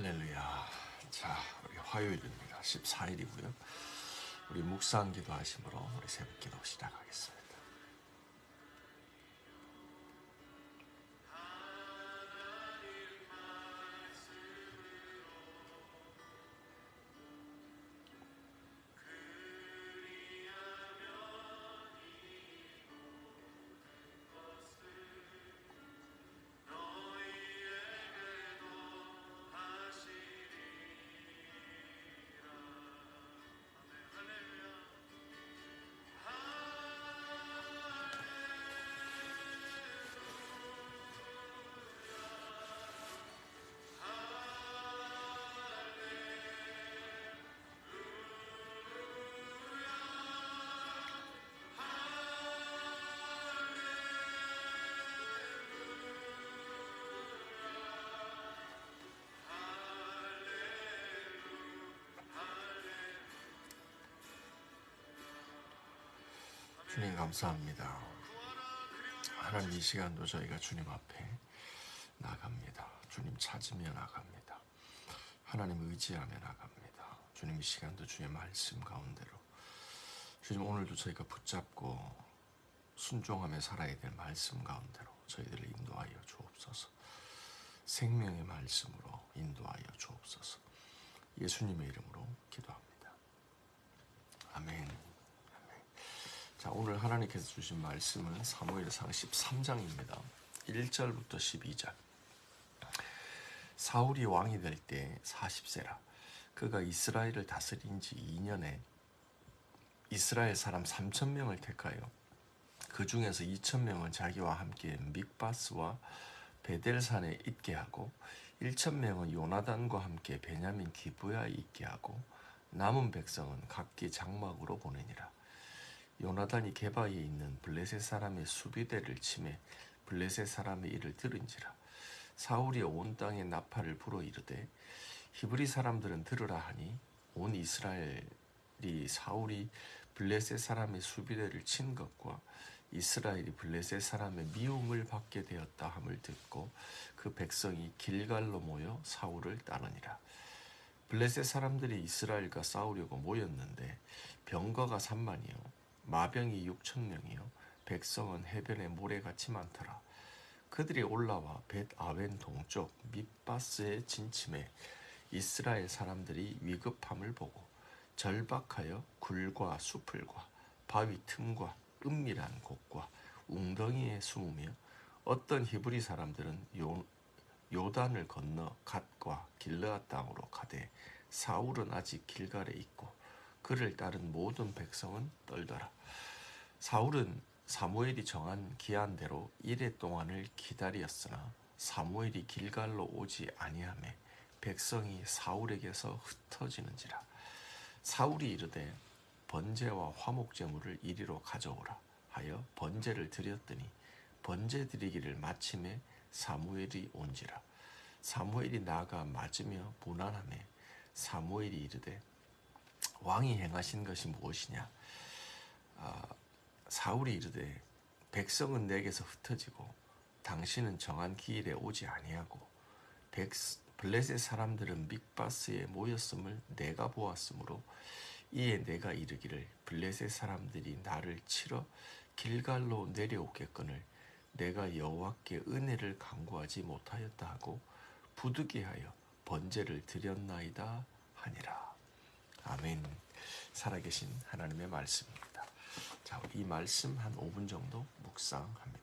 할렐루야. 자, 우리 화요일입니다. 14일이고요. 우리 묵상 기도하심으로 우리 새벽 기도 시작하겠습니다. 주님 감사합니다. 하나님, 이 시간도 저희가 주님 앞에 나갑니다. 주님 찾으며 나갑니다. 하나님 의지하며 나갑니다. 주님, 이 시간도 주의 말씀 가운데로 주님, 오늘도 저희가 붙잡고 순종하며 살아야 될 말씀 가운데로 저희들을 인도하여 주옵소서. 생명의 말씀으로 인도하여 주옵소서. 예수님의 이름으로 기도합니다. 아멘. 자, 오늘 하나님께서 주신 말씀은 사무엘상 13장입니다. 1절부터 12절. 사울이 왕이 될 때 40세라. 그가 이스라엘을 다스린 지 2년에 이스라엘 사람 3,000명을 택하여 그 중에서 2,000명은 자기와 함께 믹바스와 베델산에 있게 하고 1,000명은 요나단과 함께 베냐민 기브야에 있게 하고 남은 백성은 각기 장막으로 보내니라. 요나단이 게바에 있는 블레셋 사람의 수비대를 치매 블레셋 사람의 일을 들은지라. 사울이 온 땅에 나팔을 불어 이르되 히브리 사람들은 들으라 하니 온 이스라엘이 사울이 블레셋 사람의 수비대를 친 것과 이스라엘이 블레셋 사람의 미움을 받게 되었다 함을 듣고 그 백성이 길갈로 모여 사울을 따르니라. 블레셋 사람들이 이스라엘과 싸우려고 모였는데 병거가 3만이요 마병이 6,000명이요 백성은 해변에 모래같이 많더라. 그들이 올라와 벳아웬 동쪽 밋바스에 진침해 이스라엘 사람들이 위급함을 보고 절박하여 굴과 수풀과 바위 틈과 은밀한 곳과 웅덩이에 숨으며 어떤 히브리 사람들은 요단을 건너 갓과 길르앗 땅으로 가되 사울은 아직 길갈에 있고 그를 따른 모든 백성은 떨더라. 사울은 사무엘이 정한 기한대로 이레 동안을 기다렸으나 사무엘이 길갈로 오지 아니하매 백성이 사울에게서 흩어지는지라. 사울이 이르되 번제와 화목제물을 이리로 가져오라 하여 번제를 드렸더니 번제 드리기를 마침에 사무엘이 온지라. 사무엘이 나가 맞으며 무난하매 사무엘이 이르되 왕이 행하신 것이 무엇이냐. 사울이 이르되 백성은 내게서 흩어지고 당신은 정한 기일에 오지 아니하고 블레셋 사람들은 믹바스에 모였음을 내가 보았으므로 이에 내가 이르기를 블레셋 사람들이 나를 치러 길갈로 내려오겠거늘 내가 여호와께 은혜를 간구하지 못하였다 하고 부득이하여 번제를 드렸나이다 하니라. 아멘. 살아계신 하나님의 말씀입니다. 자, 이 말씀 한 5분 정도 묵상합니다.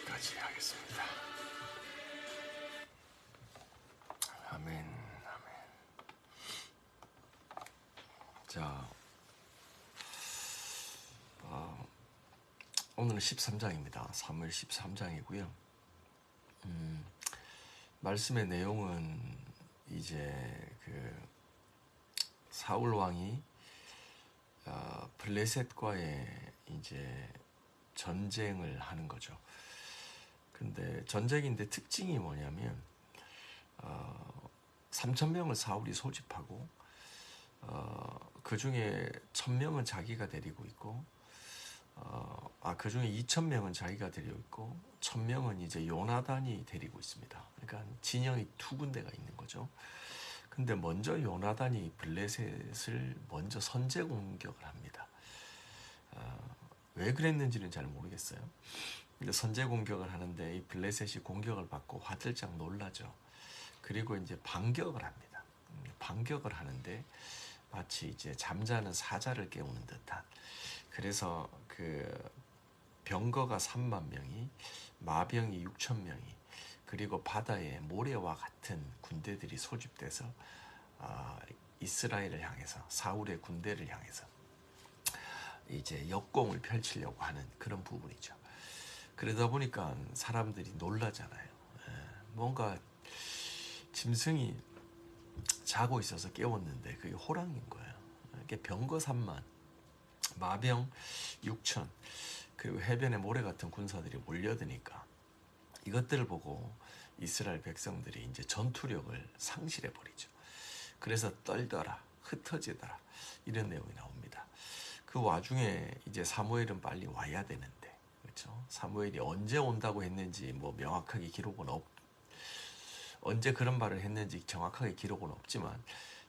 여기까지 하겠습니다. 아멘, 아멘. 자, 오늘은 13장입니다. 사무엘 13장이고요. 말씀의 내용은 이제 그 사울 왕이 블레셋과의 이제 전쟁을 하는 거죠. 근데 전쟁인데 특징이 뭐냐면 3,000명을 사울이 소집하고 그 중에 1,000명은 자기가 데리고 있고 그 중에 2,000명은 자기가 데리고 있고 1,000명은 이제 요나단이 데리고 있습니다. 그러니까 진영이 두 군데가 있는 거죠. 근데 먼저 요나단이 블레셋을 먼저 선제 공격을 합니다. 왜 그랬는지는 잘 모르겠어요. 근데 선제 공격을 하는데 이 블레셋이 공격을 받고 화들짝 놀라죠. 그리고 이제 반격을 합니다. 반격을 하는데 마치 이제 잠자는 사자를 깨우는 듯한. 그래서 그 병거가 3만 명이, 마병이 6천 명이, 그리고 바다에 모래와 같은 군대들이 소집돼서 이스라엘을 향해서, 사울의 군대를 향해서 이제 역공을 펼치려고 하는 그런 부분이죠. 그러다 보니까 사람들이 놀라잖아요. 뭔가 짐승이 자고 있어서 깨웠는데 그게 호랑이인 거예요. 이게 병거 3만, 마병 6천, 그리고 해변에 모래 같은 군사들이 몰려드니까 이것들을 보고 이스라엘 백성들이 이제 전투력을 상실해 버리죠. 그래서 떨더라, 흩어지더라, 이런 내용이 나옵니다. 그 와중에 이제 사무엘은 빨리 와야 되는데, 그렇죠? 사무엘이 언제 온다고 했는지 뭐 명확하게 기록은 언제 그런 말을 했는지 정확하게 기록은 없지만,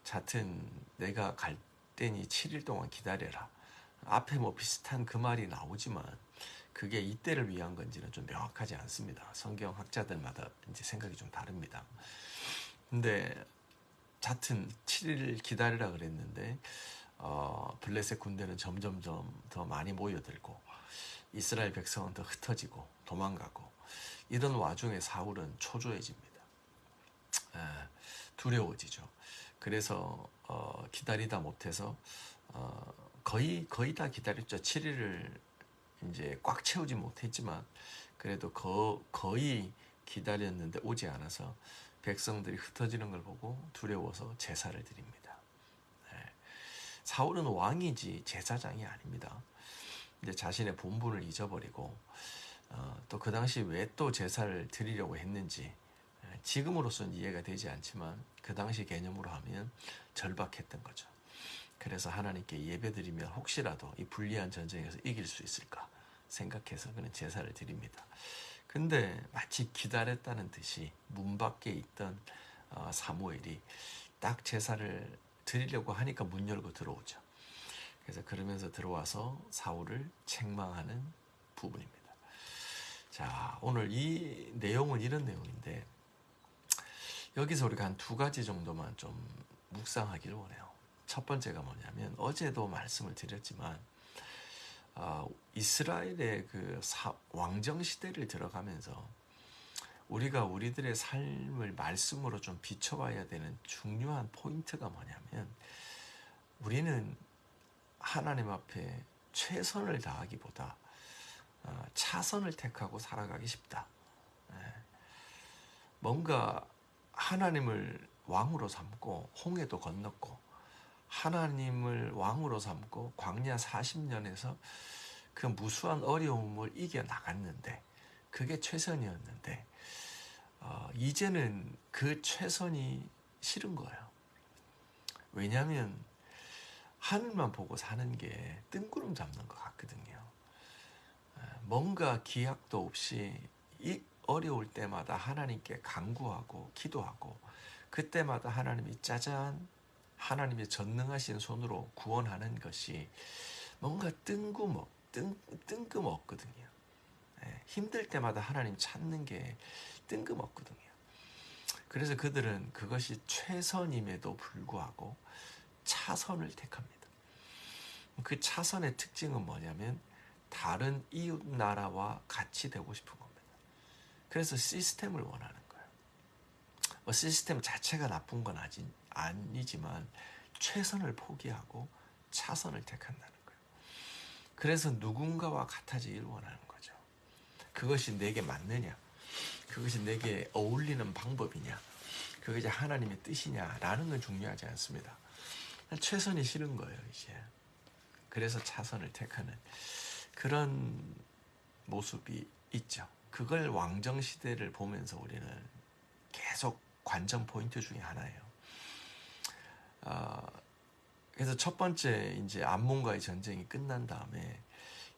자튼 내가 갈 때니 7일 동안 기다려라. 앞에 뭐 비슷한 그 말이 나오지만 그게 이때를 위한 건지는 좀 명확하지 않습니다. 성경 학자들마다 이제 생각이 좀 다릅니다. 근데 자튼 7일 기다리라 그랬는데 블레셋 군대는 점점점 더 많이 모여들고 이스라엘 백성은 더 흩어지고 도망가고, 이런 와중에 사울은 초조해집니다. 두려워지죠. 그래서 기다리다 못해서 거의 다 기다렸죠. 7일을 이제 꽉 채우지 못했지만 그래도 거의 기다렸는데 오지 않아서 백성들이 흩어지는 걸 보고 두려워서 제사를 드립니다. 사울은 왕이지 제사장이 아닙니다. 이제 자신의 본분을 잊어버리고 또 그 당시 왜 또 제사를 드리려고 했는지 지금으로서는 이해가 되지 않지만 그 당시 개념으로 하면 절박했던 거죠. 그래서 하나님께 예배드리면 혹시라도 이 불리한 전쟁에서 이길 수 있을까 생각해서 그는 제사를 드립니다. 근데 마치 기다렸다는 듯이 문 밖에 있던 사무엘이 딱 제사를 드리려고 하니까 문 열고 들어오죠. 그래서 그러면서 들어와서 사울을 책망하는 부분입니다. 자, 오늘 이 내용은 이런 내용인데 여기서 우리가 한 두 가지 정도만 좀 묵상하기를 원해요. 첫 번째가 뭐냐면 어제도 말씀을 드렸지만 이스라엘의 그 왕정 시대를 들어가면서 우리가 우리들의 삶을 말씀으로 좀 비춰봐야 되는 중요한 포인트가 뭐냐면 우리는 하나님 앞에 최선을 다하기보다 차선을 택하고 살아가기 쉽다. 뭔가 하나님을 왕으로 삼고 홍해도 건넜고 하나님을 왕으로 삼고 광야 40년에서 그 무수한 어려움을 이겨나갔는데 그게 최선이었는데 이제는 그 최선이 싫은 거예요. 왜냐하면 하늘만 보고 사는 게 뜬구름 잡는 것 같거든요. 뭔가 기약도 없이 어려울 때마다 하나님께 간구하고 기도하고 그때마다 하나님이 짜잔 하나님의 전능하신 손으로 구원하는 것이 뭔가 뜬금없거든요. 힘들 때마다 하나님 찾는 게 뜬금없거든요. 그래서 그들은 그것이 최선임에도 불구하고 차선을 택합니다. 그 차선의 특징은 뭐냐면 다른 이웃 나라와 같이 되고 싶은 겁니다. 그래서 시스템을 원하는 거예요. 뭐 시스템 자체가 나쁜 건 아니지만 최선을 포기하고 차선을 택한다는 거예요. 그래서 누군가와 같아지기를 원하는 거죠. 그것이 내게 맞느냐? 그것이 내게 어울리는 방법이냐? 그것이 하나님의 뜻이냐라는 건 중요하지 않습니다. 최선이 싫은 거예요, 이제. 그래서 차선을 택하는 그런 모습이 있죠. 그걸 왕정 시대를 보면서 우리는 계속 관전 포인트 중에 하나예요. 그래서 첫 번째 이제 암몬과의 전쟁이 끝난 다음에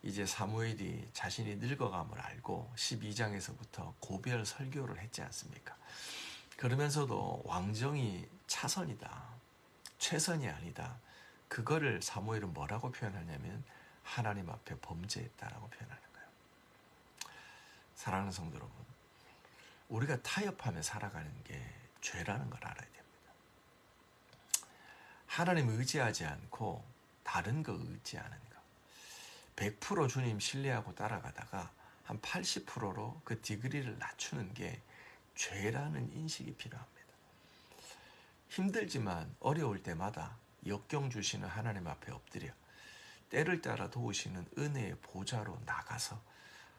이제 사무엘이 자신이 늙어감을 알고 12장에서부터 고별 설교를 했지 않습니까? 그러면서도 왕정이 차선이다, 최선이 아니다. 그거를 사무엘은 뭐라고 표현하냐면 하나님 앞에 범죄했다라고 표현하는 거예요. 사랑하는 성도 여러분, 우리가 타협하며 살아가는 게 죄라는 걸 알아야 됩니다. 하나님 의지하지 않고 다른 거 의지하는 거. 100% 주님 신뢰하고 따라가다가 한 80%로 그 디그리를 낮추는 게 죄라는 인식이 필요합니다. 힘들지만 어려울 때마다 역경 주시는 하나님 앞에 엎드려 때를 따라 도우시는 은혜의 보좌로 나가서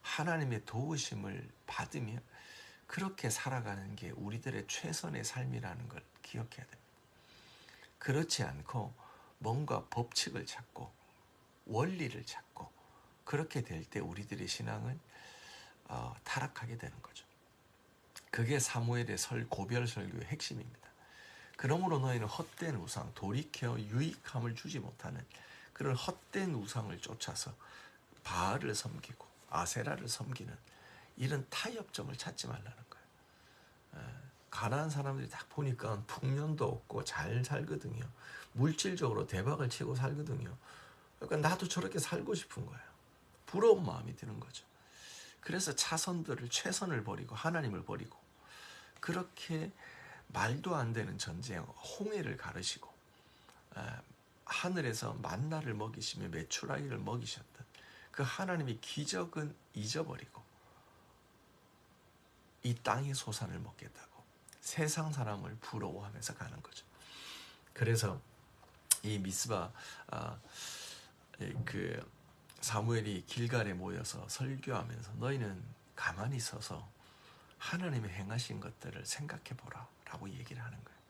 하나님의 도우심을 받으며 그렇게 살아가는 게 우리들의 최선의 삶이라는 걸 기억해야 됩니다. 그렇지 않고 뭔가 법칙을 찾고 원리를 찾고 그렇게 될 때 우리들의 신앙은 타락하게 되는 거죠. 그게 사무엘의 고별 설교의 핵심입니다. 그러므로 너희는 헛된 우상, 돌이켜 유익함을 주지 못하는 그런 헛된 우상을 쫓아서 바알을 섬기고 아세라를 섬기는 이런 타협점을 찾지 말라는 거예요. 가난한 사람들이 딱 보니까 풍년도 없고 잘 살거든요. 물질적으로 대박을 치고 살거든요. 그러니까 나도 저렇게 살고 싶은 거예요. 부러운 마음이 드는 거죠. 그래서 최선을 버리고 하나님을 버리고 그렇게 말도 안 되는 전쟁, 홍해를 가르시고 하늘에서 만나를 먹이시며 메추라기를 먹이셨던 그 하나님의 기적은 잊어버리고 이 땅의 소산을 먹겠다고 세상 사람을 부러워하면서 가는 거죠. 그래서 이 미스바 사무엘이 길갈에 모여서 설교하면서 너희는 가만히 서서 하나님의 행하신 것들을 생각해 보라 라고 얘기를 하는 거예요.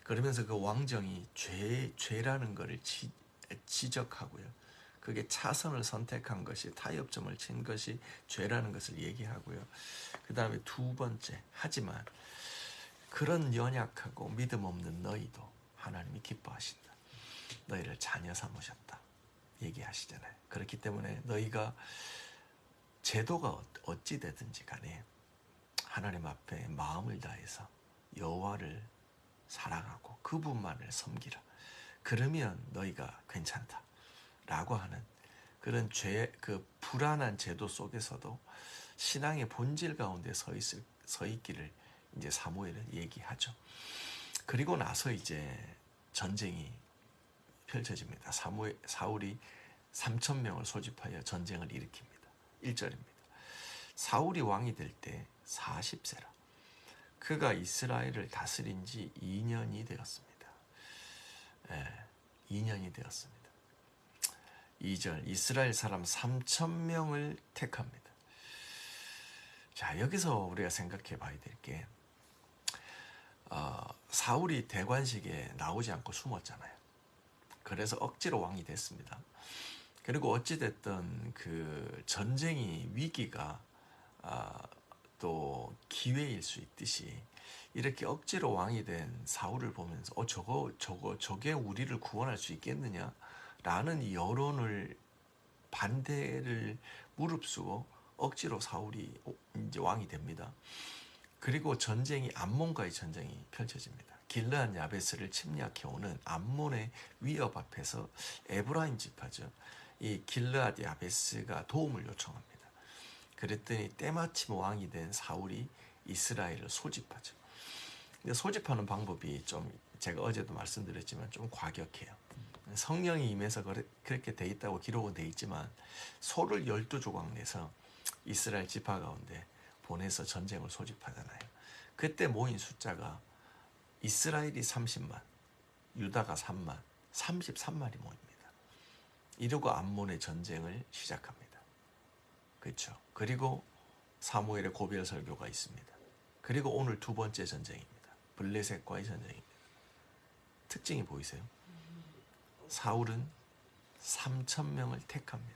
그러면서 그 왕정이 죄라는 것을 지적하고요. 그게 차선을 선택한 것이 타협점을 친 것이 죄라는 것을 얘기하고요. 그 다음에 두 번째, 하지만 그런 연약하고 믿음 없는 너희도 하나님이 기뻐하신다. 너희를 자녀 삼으셨다. 얘기하시잖아요. 그렇기 때문에 너희가 제도가 어찌 되든지 간에 하나님 앞에 마음을 다해서 여호와를 사랑하고 그분만을 섬기라. 그러면 너희가 괜찮다. 라고 하는 그런 그 불안한 제도 속에서도 신앙의 본질 가운데 서 있기를 이제 사무엘은 얘기하죠. 그리고 나서 이제 전쟁이 펼쳐집니다. 사울이 3,000명을 소집하여 전쟁을 일으킵니다. 1절입니다. 사울이 왕이 될 때 40세라. 그가 이스라엘을 다스린 지 2년이 되었습니다. 2년이 되었습니다. 2절 이스라엘 사람 3,000명을 택합니다. 자, 여기서 우리가 생각해 봐야 될 게 사울이 대관식에 나오지 않고 숨었잖아요. 그래서 억지로 왕이 됐습니다. 그리고 어찌됐든 그 전쟁이 위기가 또 기회일 수 있듯이 이렇게 억지로 왕이 된 사울을 보면서 저게 우리를 구원할 수 있겠느냐라는 여론을 반대를 무릅쓰고 억지로 사울이 이제 왕이 됩니다. 그리고 전쟁이 암몬과의 전쟁이 펼쳐집니다. 길르앗 야베스를 침략해 오는 암몬의 위협 앞에서 에브라임 지파죠. 이 길르앗 야베스가 도움을 요청합니다. 그랬더니 때마침 왕이 된 사울이 이스라엘을 소집하죠. 근데 소집하는 방법이 좀 제가 어제도 말씀드렸지만 좀 과격해요. 성령이 임해서 그렇게 돼 있다고 기록은 돼 있지만 소를 12조각 내서 이스라엘 지파 가운데 보내서 전쟁을 소집하잖아요. 그때 모인 숫자가 이스라엘이 30만, 유다가 3만, 33만이 모입니다. 이러고 암몬의 전쟁을 시작합니다. 그렇죠. 그리고 사무엘의 고별 설교가 있습니다. 그리고 오늘 두 번째 전쟁입니다. 블레셋과의 전쟁입니다. 특징이 보이세요? 사울은 3,000명을 택합니다.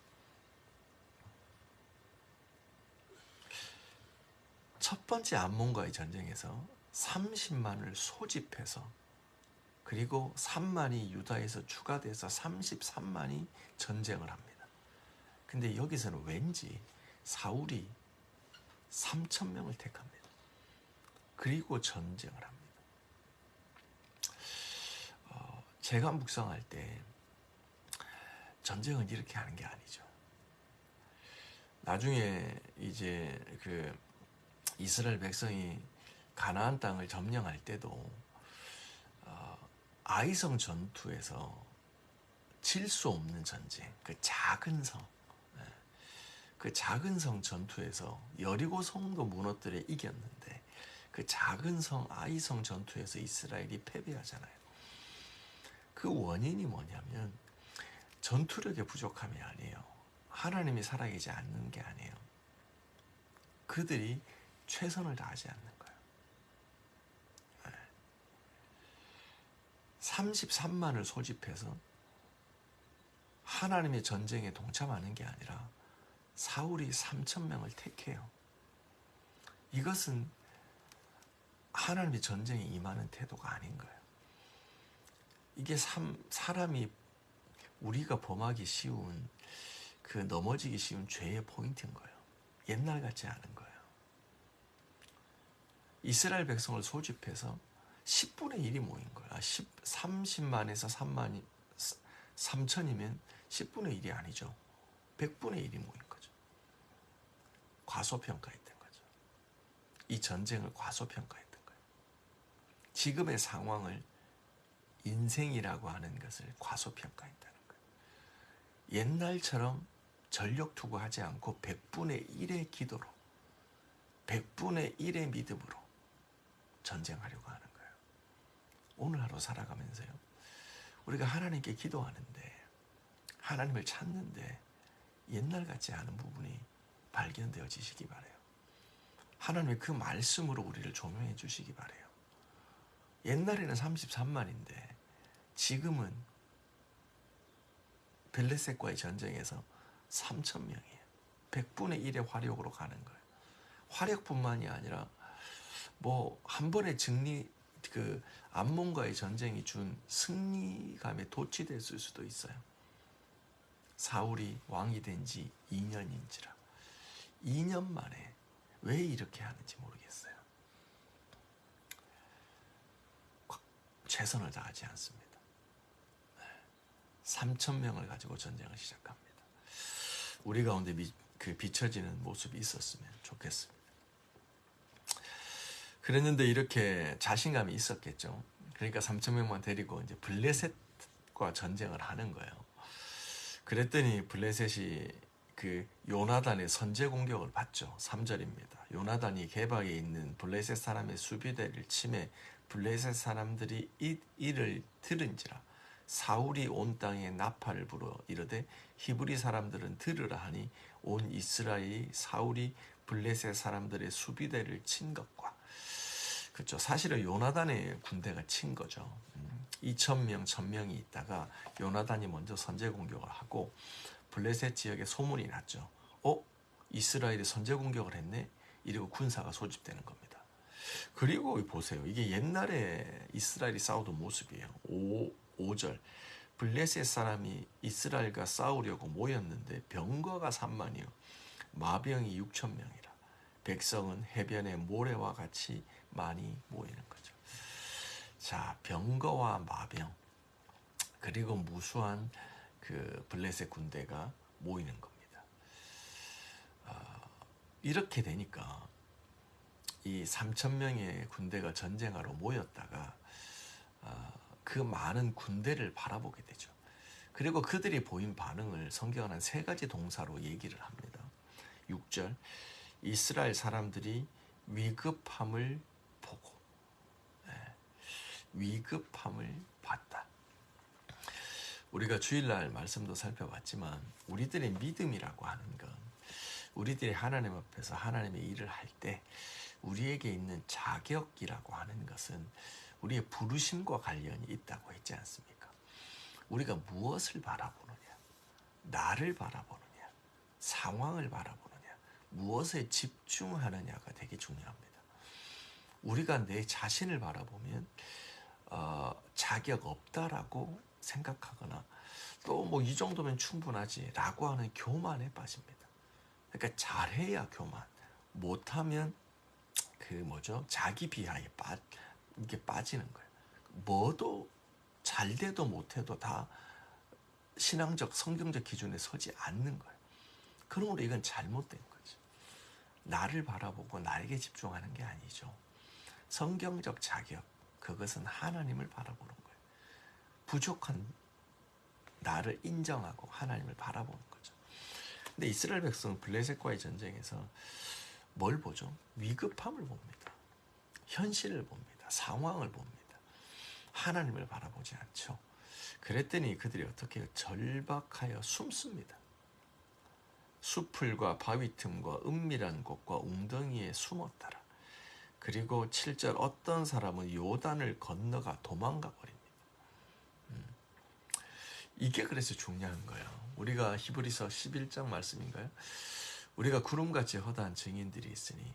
첫 번째 암몬과의 전쟁에서 30만을 소집해서 그리고 3만이 유다에서 추가돼서 33만이 전쟁을 합니다. 근데 여기서는 왠지 사울이 3,000명을 택합니다. 그리고 전쟁을 합니다. 제가 묵상할 때 전쟁은 이렇게 하는 게 아니죠. 나중에 이제 그 이스라엘 백성이 가나안 땅을 점령할 때도 아이성 전투에서 질 수 없는 전쟁, 그 작은 성, 그 작은 성 전투에서 여리고 성도 무너뜨려 이겼는데 그 작은 성 아이성 전투에서 이스라엘이 패배하잖아요. 그 원인이 뭐냐면 전투력의 부족함이 아니에요. 하나님이 살아계지 않는 게 아니에요. 그들이 최선을 다하지 않는 거예요. 33만을 소집해서 하나님의 전쟁에 동참하는 게 아니라 사울이 3,000명을 택해요. 이것은 하나님의 전쟁에 임하는 태도가 아닌 거예요. 이게 사람이 우리가 범하기 쉬운 그 넘어지기 쉬운 죄의 포인트인 거예요. 옛날 같지 않은 거예요. 이스라엘 백성을 소집해서 10분의 1이 모인 거예요. 30만에서 3천이면 10분의 1이 아니죠. 100분의 1이 모인 거죠. 과소평가했던 거죠. 이 전쟁을 과소평가했던 거예요. 지금의 상황을 인생이라고 하는 것을 과소평가했다는 거예요. 옛날처럼 전력 투구하지 않고 100분의 1의 기도로 100분의 1의 믿음으로 전쟁하려고 하는 거예요. 오늘 하루 살아가면서요. 우리가 하나님께 기도하는데 하나님을 찾는데 옛날 같지 않은 부분이 발견되어지시기 바라요. 하나님의 그 말씀으로 우리를 조명해 주시기 바라요. 옛날에는 33만인데 지금은 블레셋과의 전쟁에서 3,000명이에요. 100분의 1의 화력으로 가는 거예요. 화력뿐만이 아니라 뭐 한 번의 그 암몬과의 전쟁이 준 승리감에 도취됐을 수도 있어요. 사울이 왕이 된 지 2년인지라 2년 만에 왜 이렇게 하는지 모르겠어요. 최선을 다하지 않습니다. 3,000명을 가지고 전쟁을 시작합니다. 우리 가운데 비춰지는 모습이 있었으면 좋겠습니다. 그랬는데 이렇게 자신감이 있었겠죠. 그러니까 3,000명만 데리고 이제 블레셋과 전쟁을 하는 거예요. 그랬더니 블레셋이 그 요나단의 선제 공격을 받죠. 3절입니다. 요나단이 게바에 있는 블레셋 사람의 수비대를 침해 블레셋 사람들이 이를 들은지라 사울이 온 땅에 나팔을 불어 이르되 히브리 사람들은 들으라 하니 온 이스라엘이 사울이 블레셋 사람들의 수비대를 친 것과 그렇죠. 사실은 요나단의 군대가 친 거죠. 2,000명, 1,000명이 있다가 요나단이 먼저 선제 공격을 하고 블레셋 지역에 소문이 났죠. 이스라엘이 선제 공격을 했네? 이러고 군사가 소집되는 겁니다. 그리고 보세요. 이게 옛날에 이스라엘이 싸우던 모습이에요. 5절. 블레셋 사람이 이스라엘과 싸우려고 모였는데 병거가 3만이요. 마병이 6,000명이라. 백성은 해변의 모래와 같이 많이 모이는 거죠. 자, 병거와 마병 그리고 무수한 그 블레셋 군대가 모이는 겁니다. 이렇게 되니까 이 3,000명의 군대가 전쟁하러 모였다가 그 많은 군대를 바라보게 되죠. 그리고 그들이 보인 반응을 성경은 한 3가지 동사로 얘기를 합니다. 6절 이스라엘 사람들이 위급함을 보고 위급함을 봤다. 우리가 주일날 말씀도 살펴봤지만 우리들의 믿음이라고 하는 건 우리들이 하나님 앞에서 하나님의 일을 할 때 우리에게 있는 자격이라고 하는 것은 우리의 부르심과 관련이 있다고 했지 않습니까? 우리가 무엇을 바라보느냐, 나를 바라보느냐, 상황을 바라보느냐, 무엇에 집중하느냐가 되게 중요합니다. 우리가 내 자신을 바라보면 자격 없다라고 생각하거나 또 뭐 이 정도면 충분하지라고 하는 교만에 빠집니다. 그러니까 잘해야 교만, 못하면 그 뭐죠? 자기 비하에 이게 빠지는 거예요. 뭐도 잘 돼도 못해도 다 신앙적 성경적 기준에 서지 않는 거예요. 그러므로 이건 잘못된 거죠. 나를 바라보고 나에게 집중하는 게 아니죠. 성경적 자격, 그것은 하나님을 바라보는 거예요. 부족한 나를 인정하고 하나님을 바라보는 거죠. 근데 이스라엘 백성은 블레셋과의 전쟁에서 뭘 보죠? 위급함을 봅니다. 현실을 봅니다. 상황을 봅니다. 하나님을 바라보지 않죠. 그랬더니 그들이 어떻게 절박하여 숨습니다. 수풀과 바위 틈과 은밀한 곳과 웅덩이에 숨었더라. 그리고 7절 어떤 사람은 요단을 건너가 도망가 버립니다. 이게 그래서 중요한 거예요. 우리가 히브리서 11장 말씀인가요? 우리가 구름같이 허다한 증인들이 있으니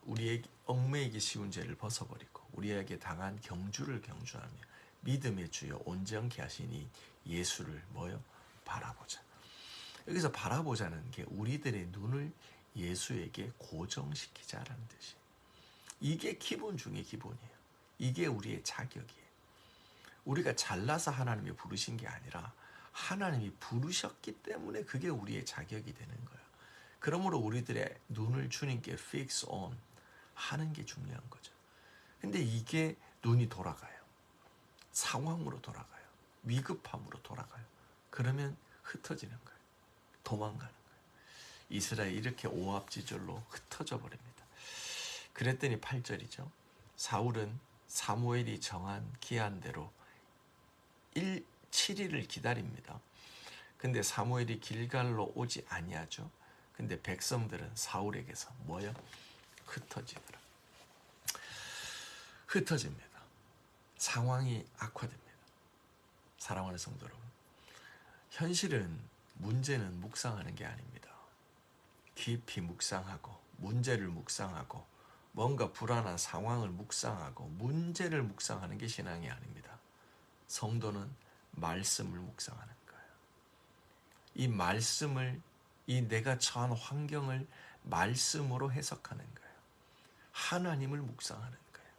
우리의 얽매이기 쉬운 죄를 벗어버리고 우리에게 당한 경주를 경주하며 믿음의 주여 온전케 하시니 예수를 뭐요? 바라보자. 여기서 바라보자는 게 우리들의 눈을 예수에게 고정시키자라는 뜻이에요. 이게 기본 중에 기본이에요. 이게 우리의 자격이에요. 우리가 잘나서 하나님이 부르신 게 아니라 하나님이 부르셨기 때문에 그게 우리의 자격이 되는 거예요. 그러므로 우리들의 눈을 주님께 fix on 하는 게 중요한 거죠. 근데 이게 눈이 돌아가요. 상황으로 돌아가요. 위급함으로 돌아가요. 그러면 흩어지는 거예요. 도망가는 거예요. 이스라엘이 이렇게 오합지졸로 흩어져 버립니다. 그랬더니 8절이죠. 사울은 사무엘이 정한 기한대로 7일을 기다립니다. 근데 사무엘이 길갈로 오지 아니하죠. 근데 백성들은 사울에게서 뭐요? 흩어지더라. 흩어집니다. 상황이 악화됩니다. 사랑하는 성도 여러분, 현실은 문제는 묵상하는 게 아닙니다. 깊이 묵상하고 문제를 묵상하고 뭔가 불안한 상황을 묵상하고 문제를 묵상하는 게 신앙이 아닙니다. 성도는 말씀을 묵상하는 거예요. 이 말씀을, 이 내가 처한 환경을 말씀으로 해석하는 거예요. 하나님을 묵상하는 거예요.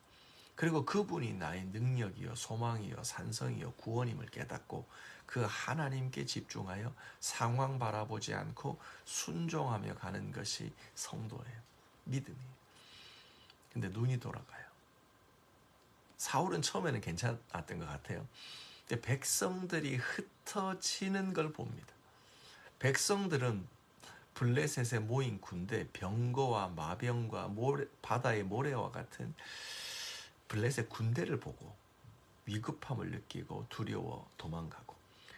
그리고 그분이 나의 능력이요 소망이요 산성이요 구원임을 깨닫고 그 하나님께 집중하여 상황 바라보지 않고 순종하며 가는 것이 성도예요. 믿음이에요. 근데 눈이 돌아가요. 사울은 처음에는 괜찮았던 것 같아요. 근데 백성들이 흩어지는 걸 봅니다. 백성들은 블레셋에 모인 군대, 병거와 마병과 바다의 모래와 같은 블레셋 군대를 보고 위급함을 느끼고 두려워 도망가고,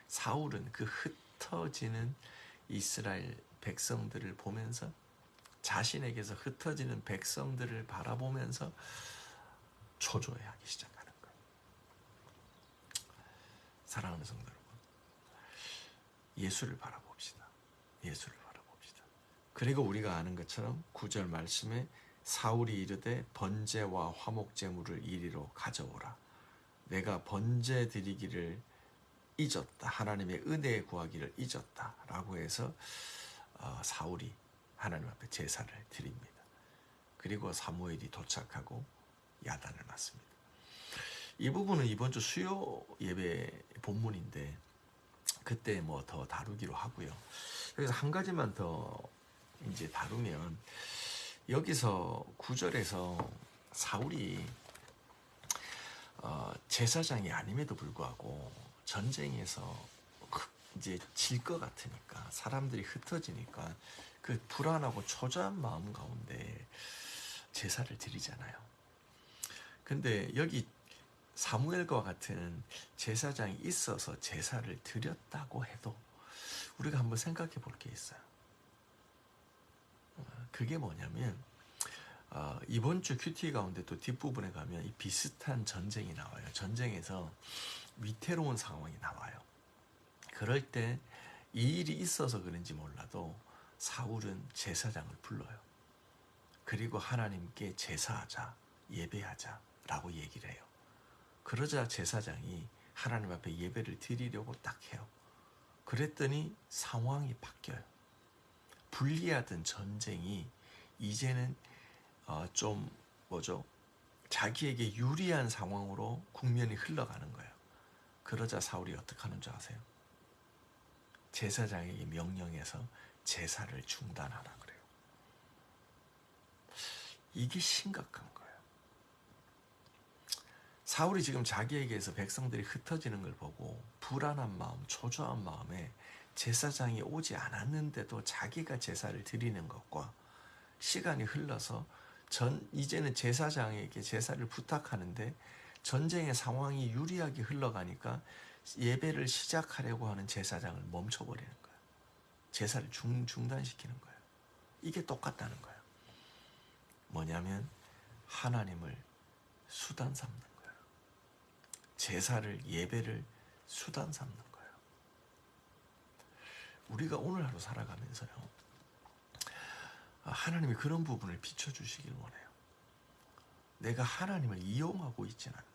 사울은 그 흩어지는 이스라엘 백성들을 보면서, 자신에게서 흩어지는 백성들을 바라보면서 초조해하기 시작하는 거예요. 사랑하는 성도 여러분, 예수를 바라봅시다. 예수를 바라봅시다. 그리고 우리가 아는 것처럼 9절 말씀에 사울이 이르되 번제와 화목제물을 이리로 가져오라. 내가 번제 드리기를 잊었다. 하나님의 은혜 구하기를 잊었다. 라고 해서 사울이 하나님 앞에 제사를 드립니다. 그리고 사무엘이 도착하고 야단을 맞습니다. 이 부분은 이번 주 수요 예배 본문인데 그때 뭐 더 다루기로 하고요. 여기서 한 가지만 더 이제 다루면, 여기서 9절에서 사울이 제사장이 아님에도 불구하고 전쟁에서 이제 질 것 같으니까, 사람들이 흩어지니까 그 불안하고 초조한 마음 가운데 제사를 드리잖아요. 근데 여기 사무엘과 같은 제사장이 있어서 제사를 드렸다고 해도 우리가 한번 생각해 볼 게 있어요. 그게 뭐냐면 이번 주 큐티 가운데 또 뒷부분에 가면 이 비슷한 전쟁이 나와요. 전쟁에서 위태로운 상황이 나와요. 그럴 때 이 일이 있어서 그런지 몰라도 사울은 제사장을 불러요. 그리고 하나님께 제사하자, 예배하자 라고 얘기를 해요. 그러자 제사장이 하나님 앞에 예배를 드리려고 딱 해요. 그랬더니 상황이 바뀌어요. 불리하던 전쟁이 이제는 좀 자기에게 유리한 상황으로 국면이 흘러가는 거예요. 그러자 사울이 어떻게 하는 줄 아세요? 제사장에게 명령해서 제사를 중단하라 그래요. 이게 심각한 거예요. 사울이 지금 자기에게서 백성들이 흩어지는 걸 보고 불안한 마음, 초조한 마음에 제사장이 오지 않았는데도 자기가 제사를 드리는 것과 시간이 흘러서 이제는 제사장에게 제사를 부탁하는데 전쟁의 상황이 유리하게 흘러가니까 예배를 시작하려고 하는 제사장을 멈춰버리는 거예요. 제사를 중단시키는 거예요. 이게 똑같다는 거예요. 뭐냐면 하나님을 수단 삼는 거예요. 제사를, 예배를 수단 삼는 거예요. 우리가 오늘 하루 살아가면서요, 하나님이 그런 부분을 비춰주시길 원해요. 내가 하나님을 이용하고 있지는 않나.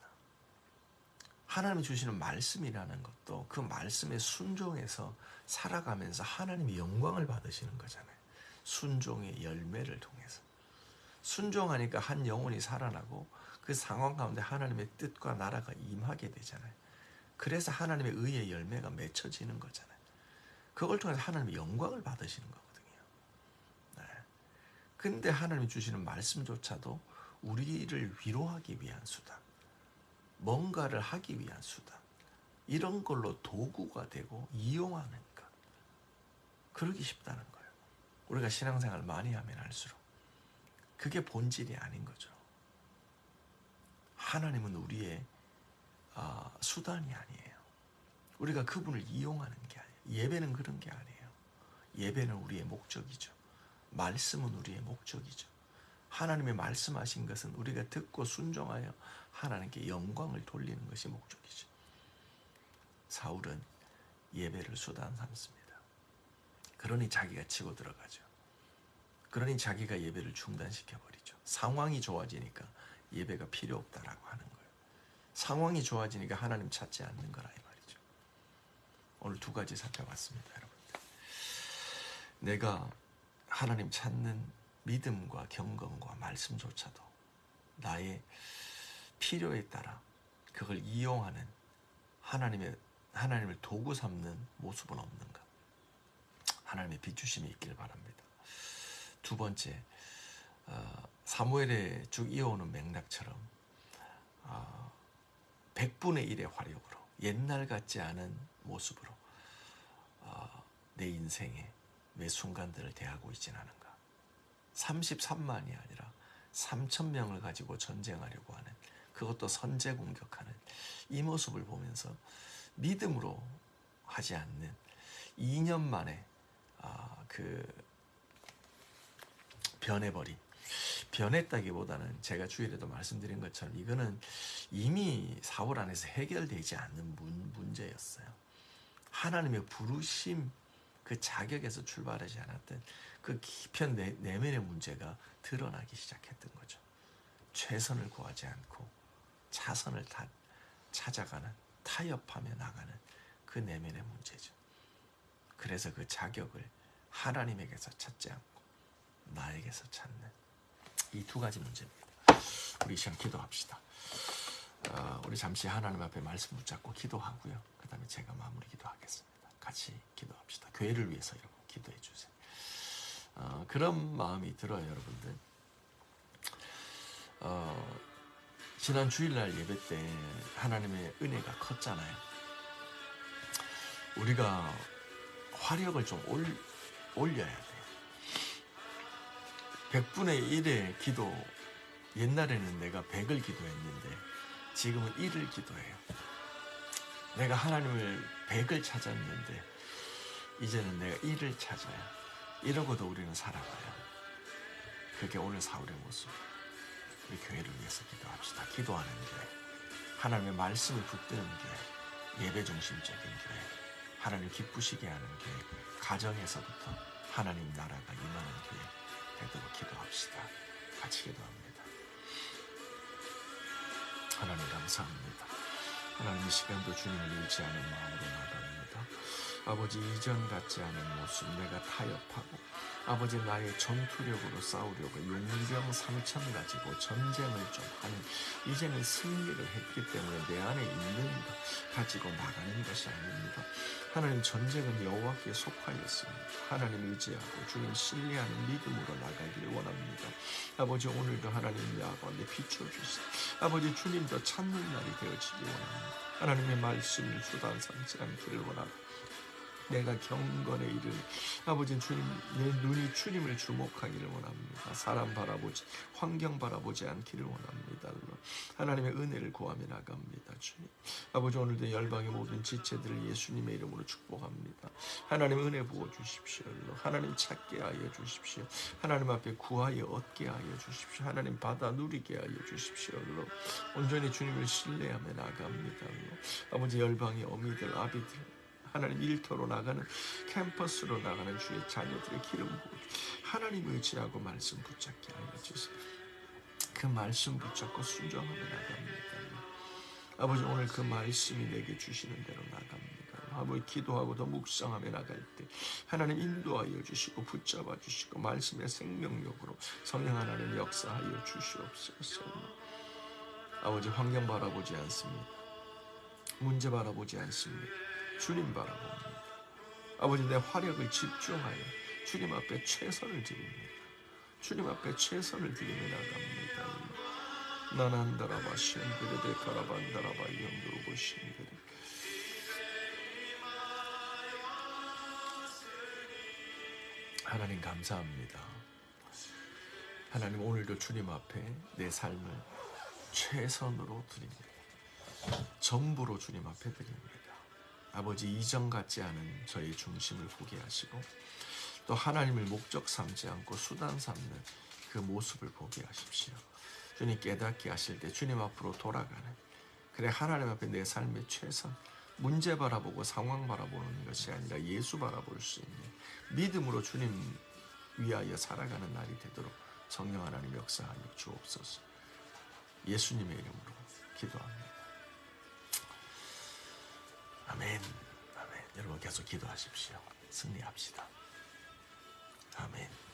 하나님이 주시는 말씀이라는 것도 그 말씀에 순종해서 살아가면서 하나님이 영광을 받으시는 거잖아요. 순종의 열매를 통해서. 순종하니까 한 영혼이 살아나고 그 상황 가운데 하나님의 뜻과 나라가 임하게 되잖아요. 그래서 하나님의 의의 열매가 맺혀지는 거잖아요. 그걸 통해서 하나님의 영광을 받으시는 거거든요. 네. 근데 하나님이 주시는 말씀조차도 우리를 위로하기 위한 수단, 뭔가를 하기 위한 수단, 이런 걸로 도구가 되고 이용하니까 그러기 쉽다는 거예요. 우리가 신앙생활 많이 하면 할수록 그게 본질이 아닌 거죠. 하나님은 우리의 수단이 아니에요. 우리가 그분을 이용하는 게 아니에요. 예배는 그런 게 아니에요. 예배는 우리의 목적이죠. 말씀은 우리의 목적이죠. 하나님의 말씀하신 것은 우리가 듣고 순종하여 하나님께 영광을 돌리는 것이 목적이죠. 사울은 예배를 수단 삼습니다. 그러니 자기가 치고 들어가죠. 그러니 자기가 예배를 중단시켜버리죠. 상황이 좋아지니까 예배가 필요 없다라고 하는 거예요. 상황이 좋아지니까 하나님 찾지 않는 거라 이 말이죠. 오늘 두 가지 살펴봤습니다, 여러분들. 내가 하나님 찾는 믿음과 경건과 말씀조차도 나의 필요에 따라 그걸 이용하는 하나님을 도구 삼는 모습은 없는가? 하나님의 비추심이 있길 바랍니다. 두 번째, 사무엘의 쭉 이어오는 맥락처럼 100분의 1의 화력으로 옛날 같지 않은 모습으로 내 인생의 매 순간들을 대하고 있지는 않은가. 33만이 아니라 3,000명을 가지고 전쟁하려고 하는, 그것도 선제 공격하는 이 모습을 보면서 믿음으로 하지 않는 2년 만에 변했다기보다는 제가 주일에도 말씀드린 것처럼 이거는 이미 사울 안에서 해결되지 않는 문제였어요. 하나님의 부르심, 그 자격에서 출발하지 않았던 그 깊은 내면의 문제가 드러나기 시작했던 거죠. 최선을 구하지 않고 차선을 찾아가는, 타협하며 나가는 그 내면의 문제죠. 그래서 그 자격을 하나님에게서 찾지 않고 나에게서 찾는 이 두 가지 문제입니다. 우리 시간 기도합시다. 우리 잠시 하나님 앞에 말씀 붙잡고 기도하고요. 그 다음에 제가 마무리 기도하겠습니다. 같이 기도합시다. 교회를 위해서 여러분 기도해 주세요. 그런 마음이 들어요, 여러분들. 지난 주일날 예배 때 하나님의 은혜가 컸잖아요. 우리가 화력을 좀 올려야 돼요. 100분의 1의 기도, 옛날에는 내가 100을 기도했는데 지금은 1을 기도해요. 내가 하나님을 100을 찾았는데 이제는 내가 1을 찾아요. 이러고도 우리는 살아가요. 그게 오늘 사울의 모습. 우리 교회를 위해서 기도합시다. 기도하는 교회, 하나님의 말씀을 붙드는 교회, 예배 중심적인 교회, 하나님을 기쁘시게 하는 교회, 가정에서부터 하나님 나라가 임하는 교회 되도록 기도합시다. 같이 기도합니다. 하나님 감사합니다. 하나님 이 시간도 주님을 잃지 않은 마음으로 나아갑니다. 아버지 이전 같지 않은 모습 내가 타협하고 아버지 나의 전투력으로 싸우려고 용병 3천 가지고 전쟁을 좀 하는 이제는 승리를 했기 때문에 내 안에 있는 것 가지고 나가는 것이 아닙니다. 하나님 전쟁은 여호와께 속하였습니다. 하나님 의지하고 주님 신뢰하는 믿음으로 나가기를 원합니다. 아버지 오늘도 하나님 야가운데 비춰주시고 아버지 주님도 찾는 날이 되어지기 원합니다. 하나님의 말씀을 수단 삼지 않기를 원합니다. 내가 경건에 이르니 아버지 주님 내 눈이 주님을 주목하기를 원합니다. 사람 바라보지 환경 바라보지 않기를 원합니다. 하나님의 은혜를 구하며 나갑니다. 주님 아버지 오늘도 열방의 모든 지체들을 예수님의 이름으로 축복합니다. 하나님 은혜 부어주십시오. 하나님 찾게 하여 주십시오. 하나님 앞에 구하여 얻게 하여 주십시오. 하나님 받아 누리게 하여 주십시오. 온전히 주님을 신뢰하며 나갑니다. 아버지 열방의 어미들 아비들 하나님 일터로 나가는 캠퍼스로 나가는 주의 자녀들의 기름 부어 하나님 의지하고 말씀 붙잡게 하여 주세요. 그 말씀 붙잡고 순종하며 나갑니다. 아버지 오늘 그 말씀이 내게 주시는 대로 나갑니다. 아버지 기도하고 더 묵상하며 나갈 때 하나님 인도하여 주시고 붙잡아 주시고 말씀의 생명력으로 성령 하나님 역사하여 주시옵소서. 아버지 환경 바라보지 않습니다. 문제 바라보지 않습니다. 주님 바라봅니다. 아버지 내 화력을 집중하여 주님 앞에 최선을 드립니다. 주님 앞에 최선을 드리며 나갑니다. 나난다라바 신드레데 카라반다라바 연두르고 신드레 하나님 감사합니다. 하나님 오늘도 주님 앞에 내 삶을 최선으로 드립니다. 전부로 주님 앞에 드립니다. 아버지 이전 같지 않은 저의 중심을 보게 하시고 또 하나님을 목적 삼지 않고 수단 삼는 그 모습을 보게 하십시오. 주님 깨닫게 하실 때 주님 앞으로 돌아가는 그래 하나님 앞에 내 삶의 최선 문제 바라보고 상황 바라보는 것이 아니라 예수 바라볼 수 있는 믿음으로 주님 위하여 살아가는 날이 되도록 성령 하나님 역사하여 주옵소서. 예수님의 이름으로 기도합니다. 아멘. 아멘. 여러분 계속 기도하십시오. 승리합시다. 아멘.